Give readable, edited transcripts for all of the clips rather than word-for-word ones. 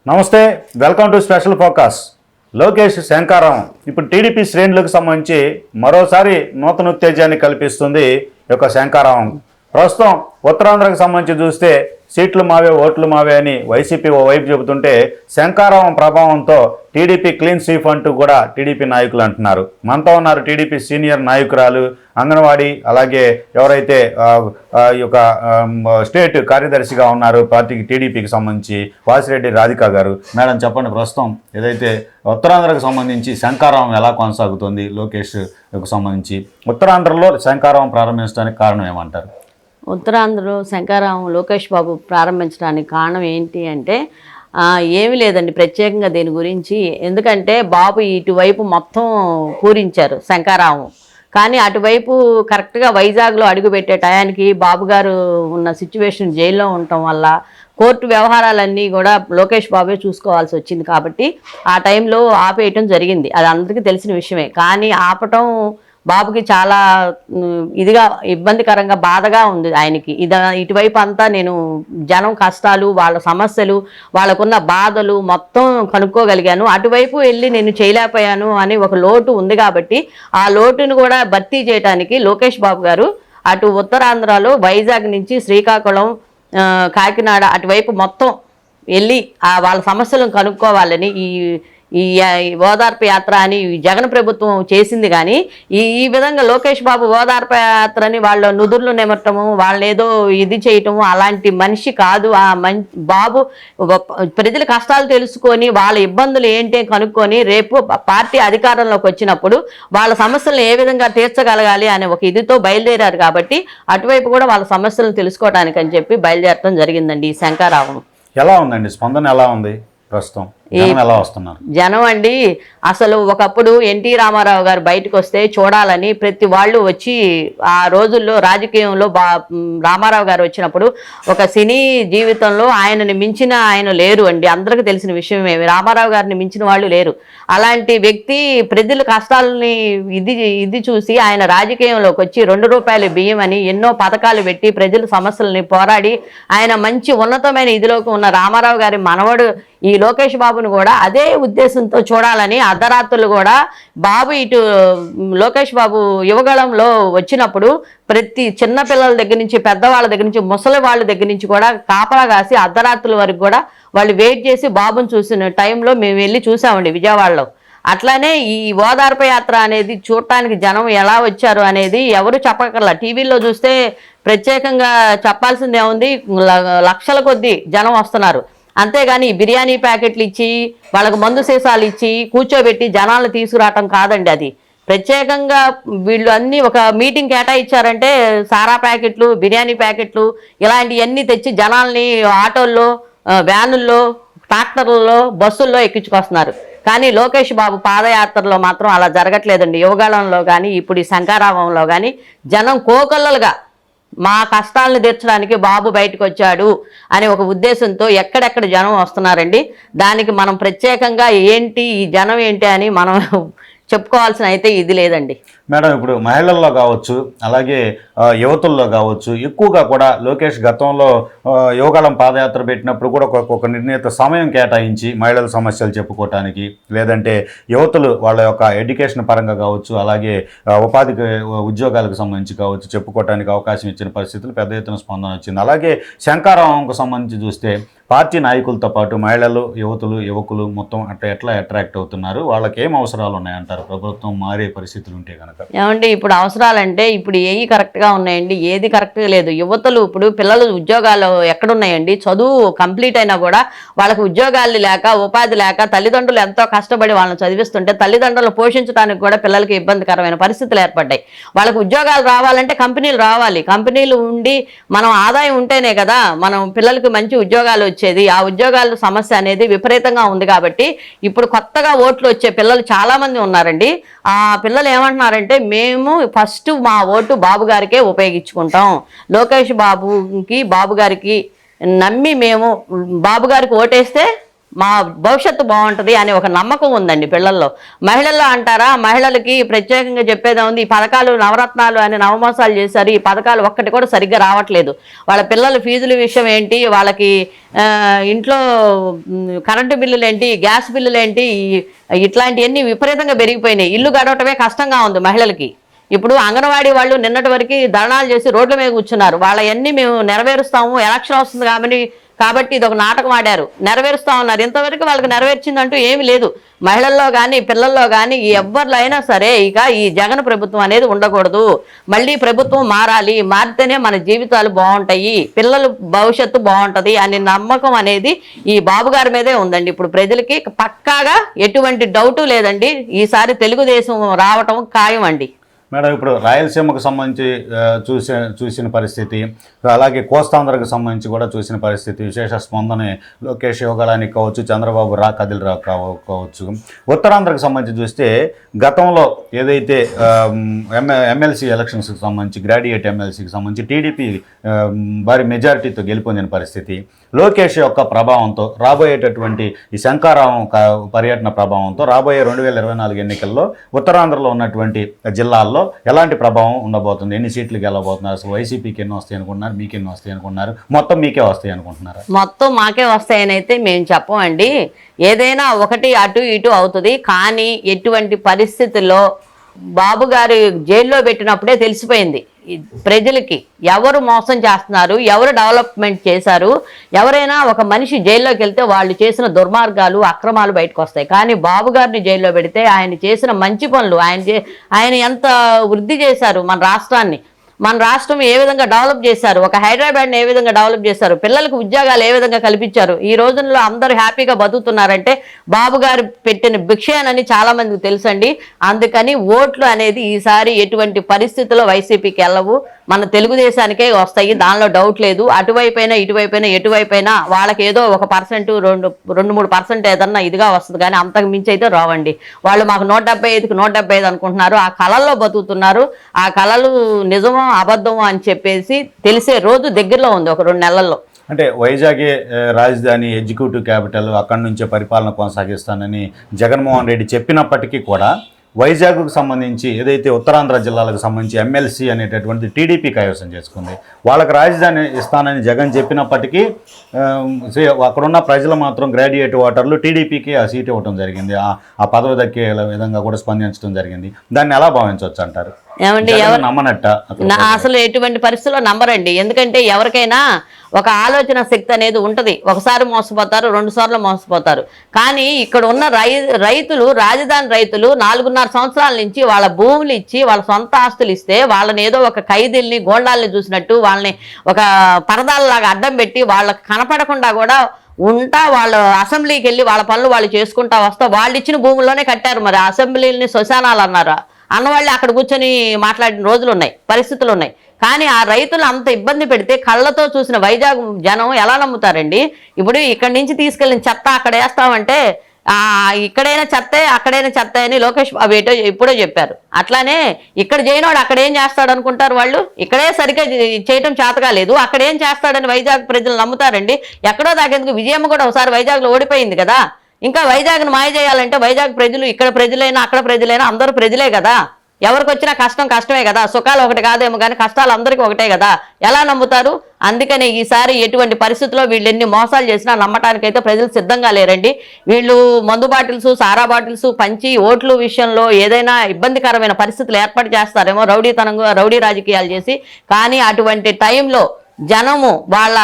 నమస్తే, welcome to special focus. Lokesh శంకారం ఇప్పుడు టీడీపీ శ్రేణులకు సంబంధించి మరోసారి నూతన ఉత్తేజాన్ని కల్పిస్తుంది ఈ యొక్క శంకారం. ప్రస్తుతం ఉత్తరాంధ్రకు సంబంధించి చూస్తే సీట్లు మావే ఓట్లు మావే అని వైసీపీ ఓ వైపు చెబుతుంటే శంకారం ప్రభావంతో టీడీపీ క్లీన్ స్వీప్ అంటూ కూడా టీడీపీ నాయకులు అంటున్నారు. మనతో ఉన్నారు టీడీపీ సీనియర్ నాయకురాలు, అంగన్వాడీ, అలాగే ఎవరైతే ఈ యొక్క స్టేట్ కార్యదర్శిగా ఉన్నారు పార్టీకి టీడీపీకి సంబంధించి వాసిరెడ్డి రాధిక గారు. మేడం చెప్పండి, ప్రస్తుతం ఏదైతే ఉత్తరాంధ్రకు సంబంధించి శంకారం ఎలా కొనసాగుతుంది లోకేష్కు సంబంధించి, ఉత్తరాంధ్రలో శంకారం ప్రారంభించడానికి కారణం ఏమంటారు? ఉత్తరాంధ్రలో శంకారావం లోకేష్ బాబు ప్రారంభించడానికి కారణం ఏంటి అంటే ఏమీ లేదండి ప్రత్యేకంగా దీని గురించి. ఎందుకంటే బాబు ఇటువైపు మొత్తం పూరించారు శంకారావం, కానీ అటువైపు కరెక్ట్గా వైజాగ్లో అడుగుపెట్టే టయానికి బాబు గారు ఉన్న సిచ్యువేషన్ జైల్లో ఉండటం వల్ల కోర్టు వ్యవహారాలన్నీ కూడా లోకేష్ బాబే చూసుకోవాల్సి వచ్చింది. కాబట్టి ఆ టైంలో ఆపేయటం జరిగింది. అది అందరికీ తెలిసిన విషయమే. కానీ ఆపటం బాబుకి చాలా ఇదిగా ఇబ్బందికరంగా బాధగా ఉంది ఆయనకి. ఇటువైపు అంతా నేను జనం కష్టాలు, వాళ్ళ సమస్యలు, వాళ్ళకున్న బాధలు మొత్తం కనుక్కోగలిగాను. అటువైపు వెళ్ళి నేను చేయలేకపోయాను అని ఒక లోటు ఉంది. కాబట్టి ఆ లోటును కూడా భర్తీ చేయడానికి లోకేష్ బాబు గారు అటు ఉత్తరాంధ్రలో వైజాగ్ నుంచి శ్రీకాకుళం, కాకినాడ అటువైపు మొత్తం వెళ్ళి వాళ్ళ సమస్యలను కనుక్కోవాలని ఈ ఓదార్పు యాత్ర అని జగన్ ప్రభుత్వం చేసింది. కానీ ఈ విధంగా లోకేష్ బాబు ఓదార్పు యాత్రని వాళ్ళ నుదుర్లు నిమట్టము, వాళ్ళని ఏదో ఇది చేయటము అలాంటి మనిషి కాదు. బాబు ప్రజల కష్టాలు తెలుసుకొని వాళ్ళ ఇబ్బందులు ఏంటి కనుక్కొని రేపు పార్టీ అధికారంలోకి వచ్చినప్పుడు వాళ్ళ సమస్యలను ఏ విధంగా తీర్చగలగాలి అనే ఒక ఇదితో బయలుదేరారు. కాబట్టి అటువైపు కూడా వాళ్ళ సమస్యలను తెలుసుకోవడానికి అని చెప్పి బయలుదేరటం జరిగిందండి ఈ శంకారావం. ఎలా ఉందండి స్పందన, ఎలా ఉంది ప్రస్తుతం? ఎలా వస్తున్నారు జనం అండి? అసలు ఒకప్పుడు ఎన్టీ రామారావు గారు బయటకు వస్తే చూడాలని ప్రతి వాళ్ళు వచ్చి, ఆ రోజుల్లో రాజకీయంలో రామారావు గారు వచ్చినప్పుడు ఒక సినీ జీవితంలో ఆయనని మించిన ఆయన లేరు అండి. అందరికీ తెలిసిన విషయమే, రామారావు గారిని మించిన వాళ్ళు లేరు. అలాంటి వ్యక్తి ప్రజల కష్టాలని ఇది చూసి ఆయన రాజకీయంలోకి వచ్చి 2 రూపాయల బియ్యం అని ఎన్నో పథకాలు పెట్టి ప్రజల సమస్యలని పోరాడి ఆయన మంచి ఉన్నతమైన ఇదిలోకి ఉన్న రామారావు గారి మనవడు ఈ లోకేష్ బాబును కూడా అదే ఉద్దేశంతో చూడాలని అర్ధరాత్రులు కూడా బాబు ఇటు లోకేష్ బాబు యువగళంలో వచ్చినప్పుడు ప్రతి చిన్నపిల్లల దగ్గర నుంచి పెద్దవాళ్ళ దగ్గర నుంచి ముసలి వాళ్ళ దగ్గర నుంచి కూడా కాపలా కాసి అర్ధరాత్రుల వరకు కూడా వాళ్ళు వెయిట్ చేసి బాబును చూసిన టైంలో మేము వెళ్ళి చూసామండి విజయవాడలో. అట్లానే ఈ ఓదార్పు యాత్ర అనేది చూడటానికి జనం ఎలా వచ్చారు అనేది ఎవరు చెప్పగల. టీవీలో చూస్తే ప్రత్యేకంగా చెప్పాల్సింది ఏముంది, లక్షల కొద్దీ జనం వస్తున్నారు. అంతేగాని బిర్యానీ ప్యాకెట్లు ఇచ్చి వాళ్ళకు మందు సీసాలు ఇచ్చి కూర్చోబెట్టి జనాలను తీసుకురావటం కాదండి. అది ప్రత్యేకంగా వీళ్ళు అన్నీ ఒక మీటింగ్ కేటాయించారంటే సారా ప్యాకెట్లు, బిర్యానీ ప్యాకెట్లు ఇలాంటివన్నీ తెచ్చి జనాల్ని ఆటోల్లో, వ్యానుల్లో, ట్రాక్టర్లలో, బస్సుల్లో ఎక్కించుకొస్తున్నారు. కానీ లోకేష్ బాబు పాదయాత్రలో మాత్రం అలా జరగట్లేదండి. యువగాళంలో కానీ ఇప్పుడు ఈ శంకారావంలో కానీ జనం కోకొల్లలుగా మా కష్టాలను తీర్చడానికి బాబు బయటకు వచ్చాడు అనే ఒక ఉద్దేశంతో ఎక్కడెక్కడ జనం వస్తున్నారండి. దానికి మనం ప్రత్యేకంగా ఏంటి ఈ జనం ఏంటి అని మనం చెప్పుకోవాల్సిన అయితే ఇది లేదండి. మేడం, ఇప్పుడు మహిళల్లో కావచ్చు, అలాగే యువతుల్లో కావచ్చు, ఎక్కువగా కూడా లోకేష్ గతంలో యువగళం పాదయాత్ర పెట్టినప్పుడు కూడా ఒక నిర్ణీత సమయం కేటాయించి మహిళల సమస్యలు చెప్పుకోవటానికి, లేదంటే యువతులు వాళ్ళ యొక్క ఎడ్యుకేషన్ పరంగా కావచ్చు, అలాగే ఉపాధికి ఉద్యోగాలకు సంబంధించి కావచ్చు చెప్పుకోవటానికి అవకాశం ఇచ్చిన పరిస్థితులు పెద్ద ఎత్తున స్పందన వచ్చింది. అలాగే శంకారావంకు సంబంధించి చూస్తే పార్టీ నాయకులతో పాటు మహిళలు, యువతులు, యువకులు మొత్తం ఎట్లా అట్రాక్ట్ అవుతున్నారు, వాళ్ళకి ఏం అవసరాలు ఉన్నాయంటారు ప్రభుత్వం మారే పరిస్థితులు ఉంటే కనుక? ఏమండి, ఇప్పుడు అవసరాలంటే ఇప్పుడు ఏవి కరెక్ట్గా ఉన్నాయండి, ఏది కరెక్ట్గా లేదు. యువతలు ఇప్పుడు పిల్లలు ఉద్యోగాలు ఎక్కడున్నాయండి? చదువు కంప్లీట్ అయినా కూడా వాళ్ళకి ఉద్యోగాలు లేక, ఉపాధి లేక, తల్లిదండ్రులు ఎంతో కష్టపడి వాళ్ళని చదివిస్తుంటే తల్లిదండ్రులను పోషించడానికి కూడా పిల్లలకి ఇబ్బందికరమైన పరిస్థితులు ఏర్పడ్డాయి. వాళ్ళకి ఉద్యోగాలు రావాలంటే కంపెనీలు రావాలి. కంపెనీలు ఉండి మనం ఆదాయం ఉంటేనే కదా మనం పిల్లలకి మంచి ఉద్యోగాలు వచ్చేది. ఆ ఉద్యోగాల సమస్య అనేది విపరీతంగా ఉంది. కాబట్టి ఇప్పుడు కొత్తగా ఓట్లు వచ్చే పిల్లలు చాలామంది ఉన్నారండి. ఆ పిల్లలు ఏమంటున్నారంటే మేము ఫస్ట్ మా ఓటు బాబు గారికే ఉపయోగించుకుంటాం, లోకేష్ బాబు గారికి నమ్మి మేము బాబు గారికి ఓటేస్తే మా భవిష్యత్తు బాగుంటుంది అనే ఒక నమ్మకం ఉందండి పిల్లల్లో. మహిళల్లో అంటారా, మహిళలకి ప్రత్యేకంగా చెప్పేదే ఉంది. ఈ పథకాలు నవరత్నాలు అని నవమోసాలు చేశారు, ఈ పథకాలు ఒక్కటి కూడా సరిగ్గా రావట్లేదు. వాళ్ళ పిల్లల ఫీజుల విషయం ఏంటి, వాళ్ళకి ఇంట్లో కరెంటు బిల్లులు ఏంటి, గ్యాస్ బిల్లులు ఏంటి, ఇట్లాంటివన్నీ విపరీతంగా పెరిగిపోయినాయి. ఇల్లు గడవటమే కష్టంగా ఉంది మహిళలకి. ఇప్పుడు అంగన్వాడీ వాళ్ళు నిన్నటి వరకు ధర్నాలు చేసి రోడ్ల మీద కూర్చున్నారు. వాళ్ళవన్నీ మేము నెరవేరుస్తాము, ఎలక్షన్ వస్తుంది కాబట్టి ఇది ఒక నాటకం ఆడారు, నెరవేరుస్తా ఉన్నారు. ఇంతవరకు వాళ్ళకి నెరవేర్చిందంటూ ఏమీ లేదు. మహిళల్లో కానీ పిల్లల్లో కానీ ఎవరిలో అయినా సరే ఇక ఈ జగన్ ప్రభుత్వం అనేది ఉండకూడదు. మళ్ళీ ప్రభుత్వం మారాలి, మారితేనే మన జీవితాలు బాగుంటాయి, పిల్లల భవిష్యత్తు బాగుంటుంది అనే నమ్మకం అనేది ఈ బాబు గారి మీదే ఉందండి. ఇప్పుడు ప్రజలకి పక్కాగా ఎటువంటి డౌటు లేదండి, ఈసారి తెలుగుదేశం రావటం ఖాయం అండి. మేడం, ఇప్పుడు రాయలసీమకు సంబంధించి చూసిన పరిస్థితి, అలాగే కోస్తాంధ్రకు సంబంధించి కూడా చూసిన పరిస్థితి, విశేష స్పందన లోకేష్ యువగలానికి కావచ్చు, చంద్రబాబు కదిలిరావు కావచ్చు. ఉత్తరాంధ్రకు సంబంధించి చూస్తే గతంలో ఏదైతే ఎమ్మెల్సీ ఎలక్షన్స్కి సంబంధించి, గ్రాడ్యుయేట్ ఎమ్మెల్సీకి సంబంధించి టీడీపీ భారీ మెజారిటీతో గెలుపొందిన పరిస్థితి, లోకేష్ యొక్క ప్రభావంతో రాబోయేటటువంటి ఈ శంకారావం పర్యటన ప్రభావంతో రాబోయే 2024 ఎన్నికల్లో ఉత్తరాంధ్రలో ఉన్నటువంటి జిల్లాల్లో ఎలాంటి ప్రభావం ఉండబోతుంది, ఎన్ని సీట్లు గెలవబోతున్నారు, అసలు వైసీపీకి ఎన్ని వస్తాయి అనుకుంటున్నారు, మీకు ఎన్ని వస్తాయి అనుకుంటున్నారు, మొత్తం మీకే వస్తాయి అనుకుంటున్నారు? మొత్తం మాకే వస్తాయని అయితే మేము చెప్పమండి. ఏదైనా ఒకటి అటు ఇటు అవుతుంది. కానీ ఎటువంటి పరిస్థితుల్లో బాబు గారు జైల్లో పెట్టినప్పుడే తెలిసిపోయింది ప్రజలకి ఎవరు మోసం చేస్తున్నారు, ఎవరు డెవలప్మెంట్ చేశారు. ఎవరైనా ఒక మనిషి జైల్లోకి వెళ్తే వాళ్ళు చేసిన దుర్మార్గాలు, అక్రమాలు బయటకు వస్తాయి. కానీ బాబు గారిని జైల్లో పెడితే ఆయన చేసిన మంచి పనులు, ఆయన ఎంత వృద్ధి చేశారు మన రాష్ట్రాన్ని, మన రాష్ట్రం ఏ విధంగా డెవలప్ చేశారు, ఒక హైదరాబాద్ని ఏ విధంగా డెవలప్ చేశారు, పిల్లలకు ఉద్యోగాలు ఏ విధంగా కల్పించారు. ఈ రోజుల్లో అందరూ హ్యాపీగా బతుకుతున్నారంటే బాబు గారు పెట్టిన భిక్షేనని చాలా మందికి తెలుసండి. అందుకని ఓట్లు అనేది ఈసారి ఎటువంటి పరిస్థితుల్లో వైసీపీకి వెళ్ళవు, మన తెలుగుదేశానికే వస్తాయి, దానిలో డౌట్ లేదు. అటువైపైనా ఇటువైపైనా ఎటువైపైనా వాళ్ళకి ఏదో 1%, 2-3% ఏదన్నా ఇదిగా వస్తుంది, కానీ అంతకు మించి అయితే రావండి. వాళ్ళు మాకు 175కి 175 అనుకుంటున్నారు, ఆ కళల్లో బతుకుతున్నారు. ఆ కళలు నిజమో అబద్ధమో అని చెప్పేసి తెలిసే రోజు దగ్గరలో ఉంది, ఒక 2 నెలల్లో. అంటే వైజాగే రాజధాని, ఎగ్జిక్యూటివ్ క్యాపిటల్, అక్కడి నుంచే పరిపాలన కొనసాగిస్తానని జగన్మోహన్ రెడ్డి చెప్పినప్పటికీ కూడా వైజాగ్కు సంబంధించి ఏదైతే ఉత్తరాంధ్ర జిల్లాలకు సంబంధించి ఎమ్మెల్సీ అనేటటువంటి టీడీపీ కైవసం చేసుకుంది. వాళ్ళకి రాజధాని ఇస్తానని జగన్ చెప్పినప్పటికీ అక్కడున్న ప్రజలు మాత్రం గ్రాడ్యుయేట్ ఓటర్లు టీడీపీకి ఆ సీట్ ఇవ్వడం జరిగింది, ఆ పదవి దక్కే విధంగా కూడా స్పందించడం జరిగింది. దాన్ని ఎలా భావించవచ్చు అంటారు? ఏమండి, అసలు ఎటువంటి పరిస్థితుల్లో నమ్మరండి. ఎందుకంటే ఎవరికైనా ఒక ఆలోచన శక్తి అనేది ఉంటుంది. ఒకసారి మోసపోతారు, 2 సార్లు మోసపోతారు. కానీ ఇక్కడ ఉన్న రైతులు, రాజధాని రైతులు 4.5 సంవత్సరాల నుంచి వాళ్ళ భూములు ఇచ్చి, వాళ్ళ సొంత ఆస్తులు ఇస్తే వాళ్ళని ఏదో ఒక ఖైదీల్ని, గోండాల్ని చూసినట్టు వాళ్ళని ఒక పరదాలలాగా అడ్డం పెట్టి వాళ్ళకి కనపడకుండా కూడా వాళ్ళ అసెంబ్లీకి వెళ్ళి వాళ్ళ పనులు వాళ్ళు చేసుకుంటా వస్తా వాళ్ళు ఇచ్చిన భూముల్లోనే కట్టారు. మరి అసెంబ్లీని శ్మశానాలు అన్నారు అన్నవాళ్ళు అక్కడ కూర్చొని మాట్లాడిన రోజులు ఉన్నాయి, పరిస్థితులు ఉన్నాయి. కానీ ఆ రైతులు అంత ఇబ్బంది పెడితే కళ్ళతో చూసిన వైజాగ్ జనం ఎలా నమ్ముతారండి? ఇప్పుడు ఇక్కడి నుంచి తీసుకెళ్ళిన చెత్త అక్కడ వేస్తామంటే ఇక్కడైనా చెత్తే, అక్కడైనా చెత్త అని లోకేష్ బాబు ఇప్పుడో చెప్పారు. అట్లానే ఇక్కడ చేయనోడు అక్కడ ఏం చేస్తాడు అనుకుంటారు వాళ్ళు. ఇక్కడే సరిగ్గా చేయటం చేతగా లేదు, అక్కడ ఏం చేస్తాడని వైజాగ్ ప్రజలు నమ్ముతారండి. ఎక్కడో దాకేందుకు విజయమ్మ కూడా ఒకసారి వైజాగ్లో ఓడిపోయింది కదా. ఇంకా వైజాగ్ను మాయ చేయాలంటే వైజాగ్ ప్రజలు, ఇక్కడ ప్రజలైనా అక్కడ ప్రజలైనా అందరూ ప్రజలే కదా. ఎవరికి వచ్చినా కష్టం కష్టమే కదా, సుఖాలు ఒకటి కాదేమో కానీ కష్టాలు అందరికీ ఒకటే కదా. ఎలా నమ్ముతారు? అందుకని ఈసారి ఎటువంటి పరిస్థితుల్లో వీళ్ళు ఎన్ని మోసాలు చేసినా నమ్మటానికైతే ప్రజలు సిద్ధంగా లేరండి. వీళ్ళు మందు బాటిల్స్, సారా బాటిల్స్ పంచి ఓట్లు విషయంలో ఏదైనా ఇబ్బందికరమైన పరిస్థితులు ఏర్పాటు చేస్తారేమో, రౌడీ రాజకీయాలు చేసి. కానీ అటువంటి టైంలో జనము వాళ్ళ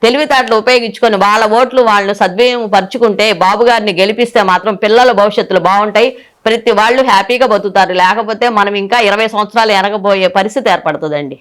తెలివితేటలు ఉపయోగించుకొని వాళ్ళ ఓట్లు వాళ్ళు సద్వినియోగం పరుచుకుంటే, బాబు గారిని గెలిపిస్తే మాత్రం పిల్లల భవిష్యత్తులు బాగుంటాయి, ప్రతి వాళ్ళు హ్యాపీగా బతుకుతారు. లేకపోతే మనం ఇంకా 20 సంవత్సరాలు వెనకబోయే పరిస్థితి ఏర్పడుతుందండి.